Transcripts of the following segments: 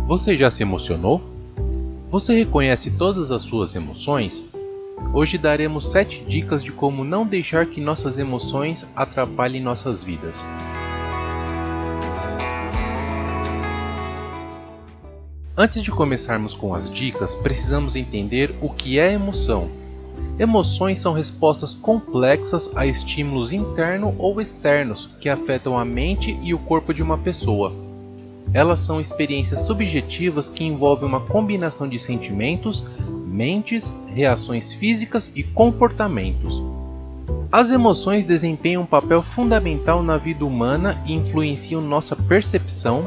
Você já se emocionou? Você reconhece todas as suas emoções? Hoje daremos 7 dicas de como não deixar que nossas emoções atrapalhem nossas vidas. Antes de começarmos com as dicas, precisamos entender o que é emoção. Emoções são respostas complexas a estímulos internos ou externos que afetam a mente e o corpo de uma pessoa. Elas são experiências subjetivas que envolvem uma combinação de sentimentos, mentes, reações físicas e comportamentos. As emoções desempenham um papel fundamental na vida humana e influenciam nossa percepção,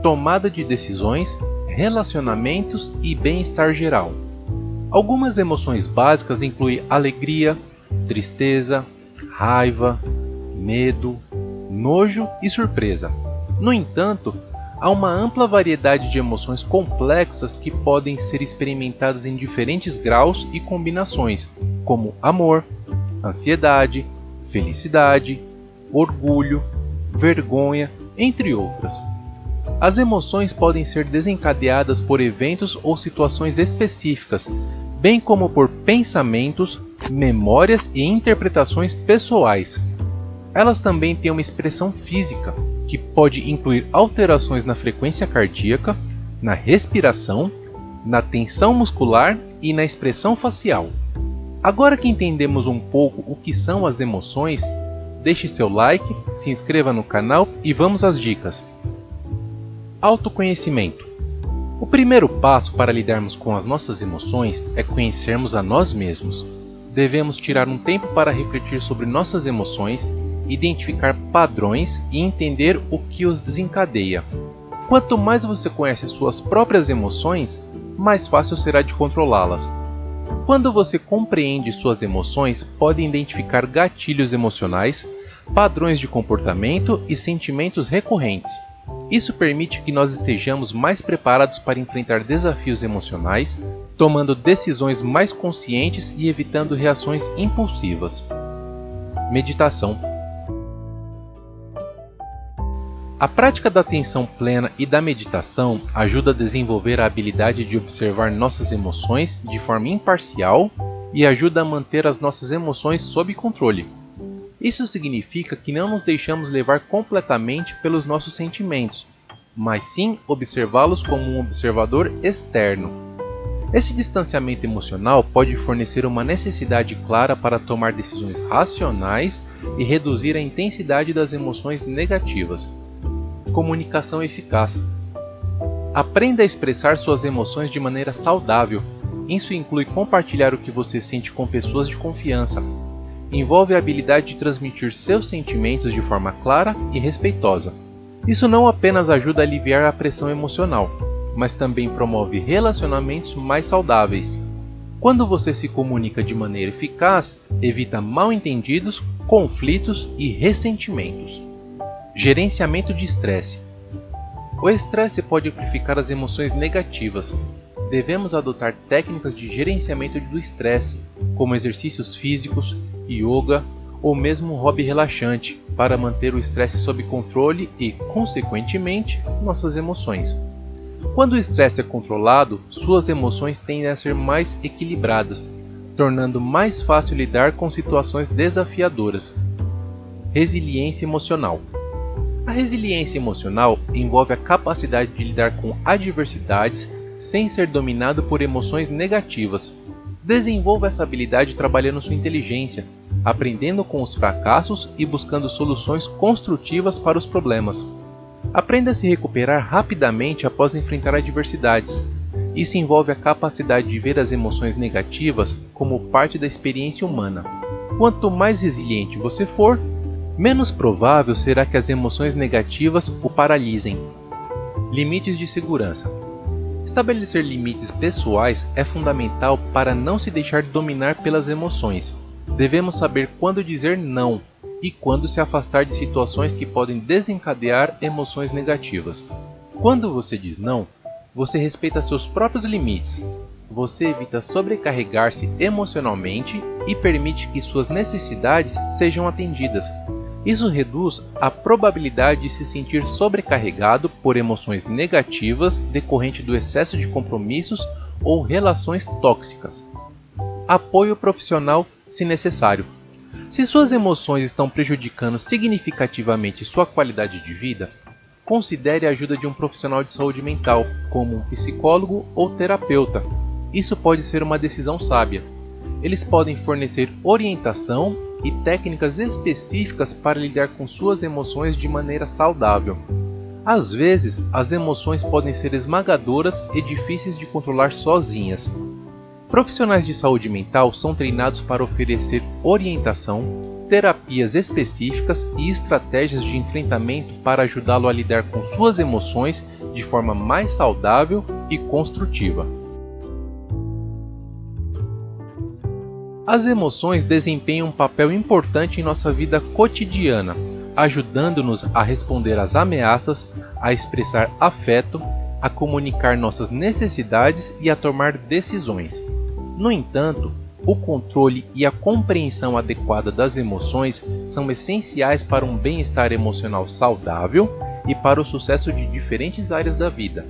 tomada de decisões, relacionamentos e bem-estar geral. Algumas emoções básicas incluem alegria, tristeza, raiva, medo, nojo e surpresa. No entanto, há uma ampla variedade de emoções complexas que podem ser experimentadas em diferentes graus e combinações, como amor, ansiedade, felicidade, orgulho, vergonha, entre outras. As emoções podem ser desencadeadas por eventos ou situações específicas, bem como por pensamentos, memórias e interpretações pessoais. Elas também têm uma expressão física, que pode incluir alterações na frequência cardíaca, na respiração, na tensão muscular e na expressão facial. Agora que entendemos um pouco o que são as emoções, deixe seu like, se inscreva no canal e vamos às dicas. Autoconhecimento. O primeiro passo para lidarmos com as nossas emoções é conhecermos a nós mesmos. Devemos tirar um tempo para refletir sobre nossas emoções, identificar padrões e entender o que os desencadeia. Quanto mais você conhece suas próprias emoções, mais fácil será de controlá-las. Quando você compreende suas emoções, pode identificar gatilhos emocionais, padrões de comportamento e sentimentos recorrentes. Isso permite que nós estejamos mais preparados para enfrentar desafios emocionais, tomando decisões mais conscientes e evitando reações impulsivas. Meditação. A prática da atenção plena e da meditação ajuda a desenvolver a habilidade de observar nossas emoções de forma imparcial e ajuda a manter as nossas emoções sob controle. Isso significa que não nos deixamos levar completamente pelos nossos sentimentos, mas sim observá-los como um observador externo. Esse distanciamento emocional pode fornecer uma necessidade clara para tomar decisões racionais e reduzir a intensidade das emoções negativas. Comunicação eficaz. Aprenda a expressar suas emoções de maneira saudável. Isso inclui compartilhar o que você sente com pessoas de confiança. Envolve a habilidade de transmitir seus sentimentos de forma clara e respeitosa. Isso não apenas ajuda a aliviar a pressão emocional, mas também promove relacionamentos mais saudáveis. Quando você se comunica de maneira eficaz, evita mal-entendidos, conflitos e ressentimentos. Gerenciamento de estresse. O estresse pode amplificar as emoções negativas. Devemos adotar técnicas de gerenciamento do estresse, como exercícios físicos, yoga ou mesmo um hobby relaxante, para manter o estresse sob controle e, consequentemente, nossas emoções. Quando o estresse é controlado, suas emoções tendem a ser mais equilibradas, tornando mais fácil lidar com situações desafiadoras. Resiliência emocional. A resiliência emocional envolve a capacidade de lidar com adversidades sem ser dominado por emoções negativas. Desenvolva essa habilidade trabalhando sua inteligência, aprendendo com os fracassos e buscando soluções construtivas para os problemas. Aprenda a se recuperar rapidamente após enfrentar adversidades. Isso envolve a capacidade de ver as emoções negativas como parte da experiência humana. Quanto mais resiliente você for, menos provável será que as emoções negativas o paralisem. Limites de segurança. Estabelecer limites pessoais é fundamental para não se deixar dominar pelas emoções. Devemos saber quando dizer não e quando se afastar de situações que podem desencadear emoções negativas. Quando você diz não, você respeita seus próprios limites. Você evita sobrecarregar-se emocionalmente e permite que suas necessidades sejam atendidas. Isso reduz a probabilidade de se sentir sobrecarregado por emoções negativas decorrente do excesso de compromissos ou relações tóxicas. Apoio profissional, se necessário. Se suas emoções estão prejudicando significativamente sua qualidade de vida, considere a ajuda de um profissional de saúde mental, como um psicólogo ou terapeuta. Isso pode ser uma decisão sábia. Eles podem fornecer orientação e técnicas específicas para lidar com suas emoções de maneira saudável. Às vezes, as emoções podem ser esmagadoras e difíceis de controlar sozinhas. Profissionais de saúde mental são treinados para oferecer orientação, terapias específicas e estratégias de enfrentamento para ajudá-lo a lidar com suas emoções de forma mais saudável e construtiva. As emoções desempenham um papel importante em nossa vida cotidiana, ajudando-nos a responder às ameaças, a expressar afeto, a comunicar nossas necessidades e a tomar decisões. No entanto, o controle e a compreensão adequada das emoções são essenciais para um bem-estar emocional saudável e para o sucesso de diferentes áreas da vida.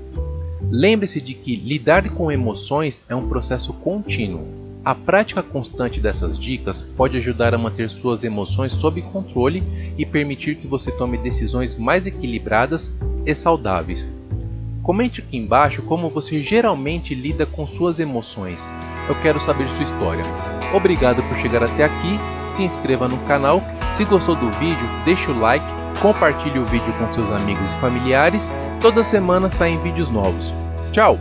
Lembre-se de que lidar com emoções é um processo contínuo. A prática constante dessas dicas pode ajudar a manter suas emoções sob controle e permitir que você tome decisões mais equilibradas e saudáveis. Comente aqui embaixo como você geralmente lida com suas emoções. Eu quero saber sua história. Obrigado por chegar até aqui, se inscreva no canal, se gostou do vídeo, deixe o like, compartilhe o vídeo com seus amigos e familiares. Toda semana saem vídeos novos. Tchau!